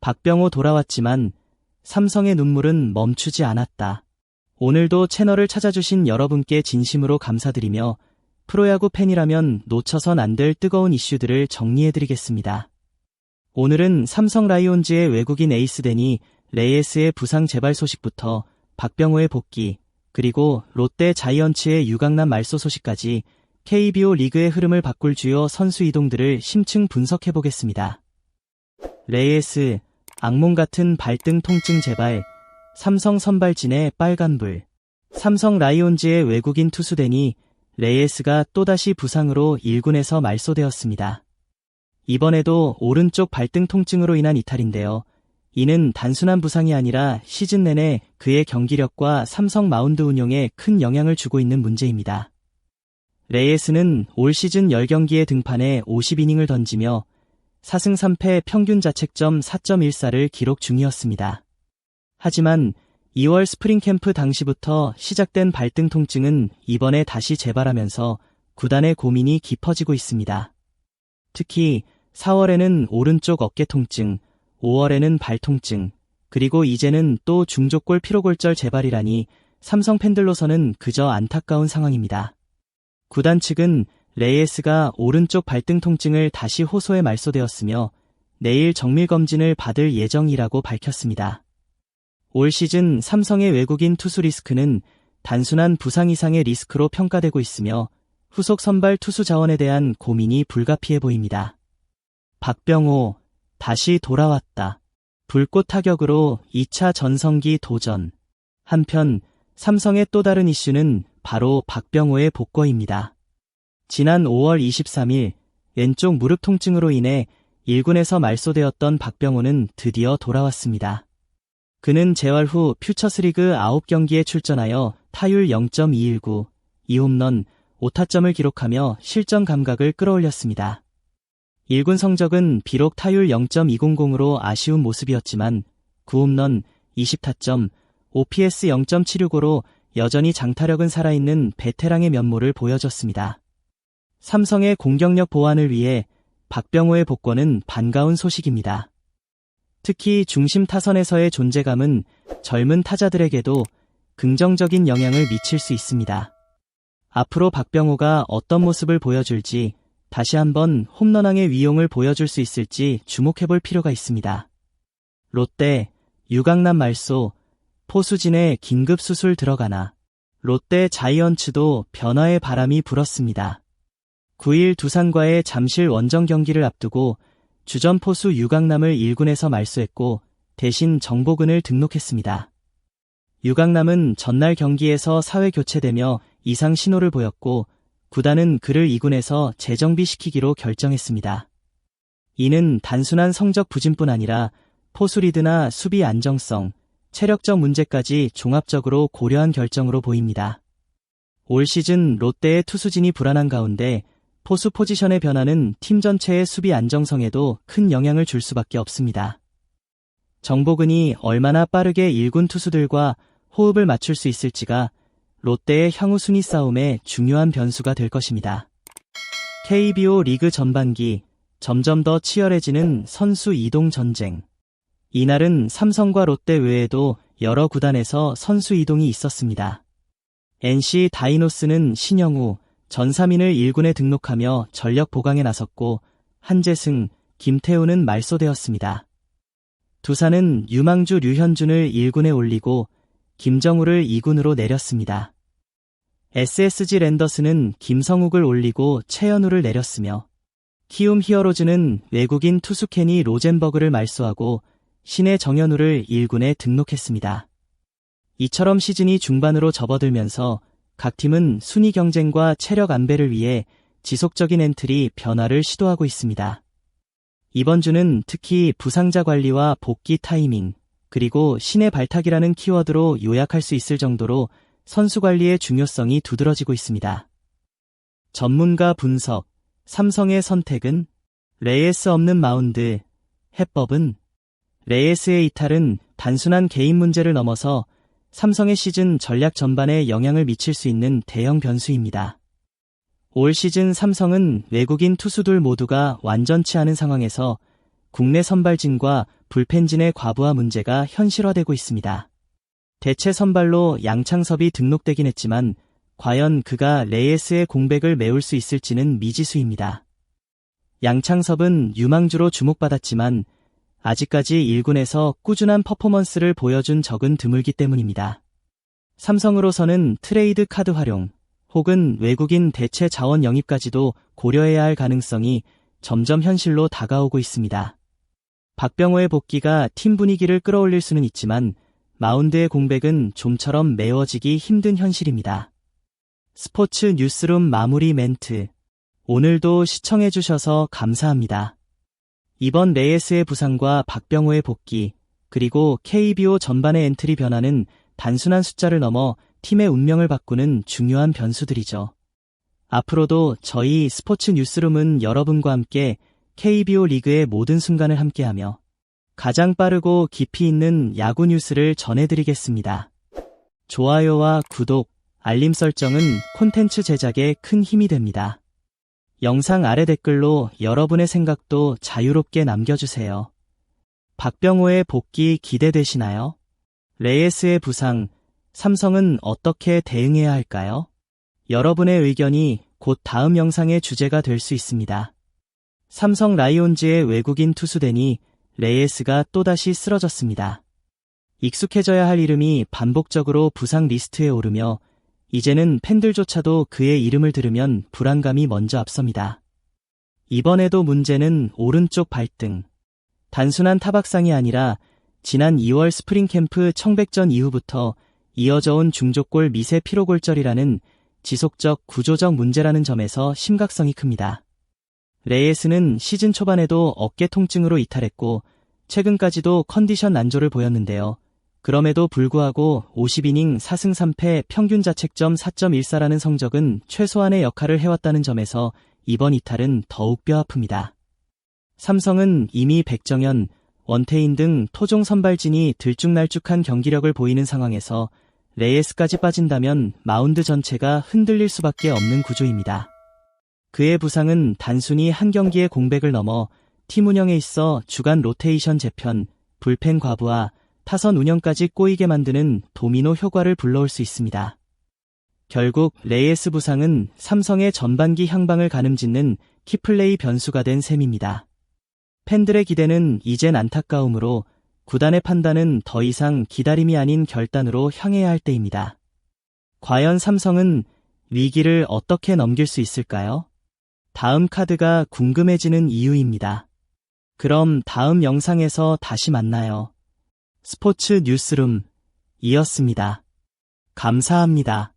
박병호 돌아왔지만 삼성의 눈물은 멈추지 않았다. 오늘도 채널을 찾아주신 여러분께 진심으로 감사드리며 프로야구 팬이라면 놓쳐선 안 될 뜨거운 이슈들을 정리해드리겠습니다. 오늘은 삼성 라이온즈의 외국인 에이스 데니 레이에스의 부상 재발 소식부터 박병호의 복귀, 그리고 롯데 자이언츠의 유강남 말소 소식까지 KBO 리그의 흐름을 바꿀 주요 선수 이동들을 심층 분석해보겠습니다. 레이에스, 악몽 같은 발등 통증 재발, 삼성 선발진의 빨간불. 삼성 라이온즈의 외국인 투수 데니 레이에스가 또다시 부상으로 1군에서 말소되었습니다. 이번에도 오른쪽 발등 통증으로 인한 이탈인데요. 이는 단순한 부상이 아니라 시즌 내내 그의 경기력과 삼성 마운드 운용에 큰 영향을 주고 있는 문제입니다. 레이에스는 올 시즌 10경기에 등판해 50이닝을 던지며 4승 3패 평균 자책점 4.14를 기록 중이었습니다. 하지만 2월 스프링 캠프 당시부터 시작된 발등 통증은 이번에 다시 재발하면서 구단의 고민이 깊어지고 있습니다. 특히 4월에는 오른쪽 어깨 통증, 5월에는 발 통증, 그리고 이제는 또 중족골 피로골절 재발이라니 삼성 팬들로서는 그저 안타까운 상황입니다. 구단 측은 레이에스가 오른쪽 발등 통증을 다시 호소해 말소되었으며 내일 정밀 검진을 받을 예정이라고 밝혔습니다. 올 시즌 삼성의 외국인 투수 리스크는 단순한 부상 이상의 리스크로 평가되고 있으며 후속 선발 투수 자원에 대한 고민이 불가피해 보입니다. 박병호, 다시 돌아왔다. 불꽃 타격으로 2차 전성기 도전. 한편 삼성의 또 다른 이슈는 바로 박병호의 복거입니다. 지난 5월 23일 왼쪽 무릎 통증으로 인해 1군에서 말소되었던 박병호는 드디어 돌아왔습니다. 그는 재활 후 퓨처스리그 9경기에 출전하여 타율 0.219, 2홈런, 5타점을 기록하며 실전 감각을 끌어올렸습니다. 1군 성적은 비록 타율 0.200으로 아쉬운 모습이었지만 9홈런, 20타점, OPS 0.765로 여전히 장타력은 살아있는 베테랑의 면모를 보여줬습니다. 삼성의 공격력 보완을 위해 박병호의 복권은 반가운 소식입니다. 특히 중심 타선에서의 존재감은 젊은 타자들에게도 긍정적인 영향을 미칠 수 있습니다. 앞으로 박병호가 어떤 모습을 보여줄지, 다시 한번 홈런왕의 위용을 보여줄 수 있을지 주목해볼 필요가 있습니다. 롯데, 유강남 말소, 포수진의 긴급 수술 들어가나. 롯데 자이언츠도 변화의 바람이 불었습니다. 9일 두산과의 잠실 원정 경기를 앞두고 주전 포수 유강남을 1군에서 말소했고 대신 정보근을 등록했습니다. 유강남은 전날 경기에서 사회 교체되며 이상 신호를 보였고 구단은 그를 2군에서 재정비시키기로 결정했습니다. 이는 단순한 성적 부진뿐 아니라 포수 리드나 수비 안정성, 체력적 문제까지 종합적으로 고려한 결정으로 보입니다. 올 시즌 롯데의 투수진이 불안한 가운데 포수 포지션의 변화는 팀 전체의 수비 안정성에도 큰 영향을 줄 수밖에 없습니다. 정보근이 얼마나 빠르게 1군 투수들과 호흡을 맞출 수 있을지가 롯데의 향후 순위 싸움에 중요한 변수가 될 것입니다. KBO 리그 전반기, 점점 더 치열해지는 선수 이동 전쟁. 이날은 삼성과 롯데 외에도 여러 구단에서 선수 이동이 있었습니다. NC 다이노스는 신영우, 전삼인을 1군에 등록하며 전력 보강에 나섰고 한재승, 김태우는 말소되었습니다. 두산은 유망주 류현준을 1군에 올리고 김정우를 2군으로 내렸습니다. SSG 랜더스는 김성욱을 올리고 최현우를 내렸으며 키움 히어로즈는 외국인 투수 케니 로젠버그를 말소하고 신의 정현우를 1군에 등록했습니다. 이처럼 시즌이 중반으로 접어들면서 각 팀은 순위 경쟁과 체력 안배를 위해 지속적인 엔트리 변화를 시도하고 있습니다. 이번 주는 특히 부상자 관리와 복귀 타이밍, 그리고 신의 발탁이라는 키워드로 요약할 수 있을 정도로 선수 관리의 중요성이 두드러지고 있습니다. 전문가 분석, 삼성의 선택은 레이에스 없는 마운드, 해법은 레이에스의 이탈은 단순한 개인 문제를 넘어서 삼성의 시즌 전략 전반에 영향을 미칠 수 있는 대형 변수입니다. 올 시즌 삼성은 외국인 투수들 모두가 완전치 않은 상황에서 국내 선발진과 불펜진의 과부하 문제가 현실화되고 있습니다. 대체 선발로 양창섭이 등록되긴 했지만 과연 그가 레이에스의 공백을 메울 수 있을지는 미지수입니다. 양창섭은 유망주로 주목받았지만 아직까지 1군에서 꾸준한 퍼포먼스를 보여준 적은 드물기 때문입니다. 삼성으로서는 트레이드 카드 활용 혹은 외국인 대체 자원 영입까지도 고려해야 할 가능성이 점점 현실로 다가오고 있습니다. 박병호의 복귀가 팀 분위기를 끌어올릴 수는 있지만 마운드의 공백은 좀처럼 메워지기 힘든 현실입니다. 스포츠 뉴스룸 마무리 멘트. 오늘도 시청해주셔서 감사합니다. 이번 레이에스의 부상과 박병호의 복귀, 그리고 KBO 전반의 엔트리 변화는 단순한 숫자를 넘어 팀의 운명을 바꾸는 중요한 변수들이죠. 앞으로도 저희 스포츠 뉴스룸은 여러분과 함께 KBO 리그의 모든 순간을 함께하며 가장 빠르고 깊이 있는 야구 뉴스를 전해드리겠습니다. 좋아요와 구독, 알림 설정은 콘텐츠 제작에 큰 힘이 됩니다. 영상 아래 댓글로 여러분의 생각도 자유롭게 남겨주세요. 박병호의 복귀 기대되시나요? 레이에스의 부상, 삼성은 어떻게 대응해야 할까요? 여러분의 의견이 곧 다음 영상의 주제가 될 수 있습니다. 삼성 라이온즈의 외국인 투수 데니 레이에스가 또다시 쓰러졌습니다. 익숙해져야 할 이름이 반복적으로 부상 리스트에 오르며 이제는 팬들조차도 그의 이름을 들으면 불안감이 먼저 앞섭니다. 이번에도 문제는 오른쪽 발등. 단순한 타박상이 아니라 지난 2월 스프링 캠프 청백전 이후부터 이어져 온 중족골 미세 피로골절이라는 지속적 구조적 문제라는 점에서 심각성이 큽니다. 레이에스는 시즌 초반에도 어깨 통증으로 이탈했고 최근까지도 컨디션 난조를 보였는데요. 그럼에도 불구하고 50이닝 4승 3패 평균 자책점 4.14라는 성적은 최소한의 역할을 해왔다는 점에서 이번 이탈은 더욱 뼈아픕니다. 삼성은 이미 백정현, 원태인 등 토종 선발진이 들쭉날쭉한 경기력을 보이는 상황에서 레이에스까지 빠진다면 마운드 전체가 흔들릴 수밖에 없는 구조입니다. 그의 부상은 단순히 한 경기의 공백을 넘어 팀 운영에 있어 주간 로테이션 재편, 불펜 과부하, 타선 운영까지 꼬이게 만드는 도미노 효과를 불러올 수 있습니다. 결국 레이에스 부상은 삼성의 전반기 향방을 가늠짓는 키플레이 변수가 된 셈입니다. 팬들의 기대는 이젠 안타까움으로 구단의 판단은 더 이상 기다림이 아닌 결단으로 향해야 할 때입니다. 과연 삼성은 위기를 어떻게 넘길 수 있을까요? 다음 카드가 궁금해지는 이유입니다. 그럼 다음 영상에서 다시 만나요. 스포츠 뉴스룸 이었습니다. 감사합니다.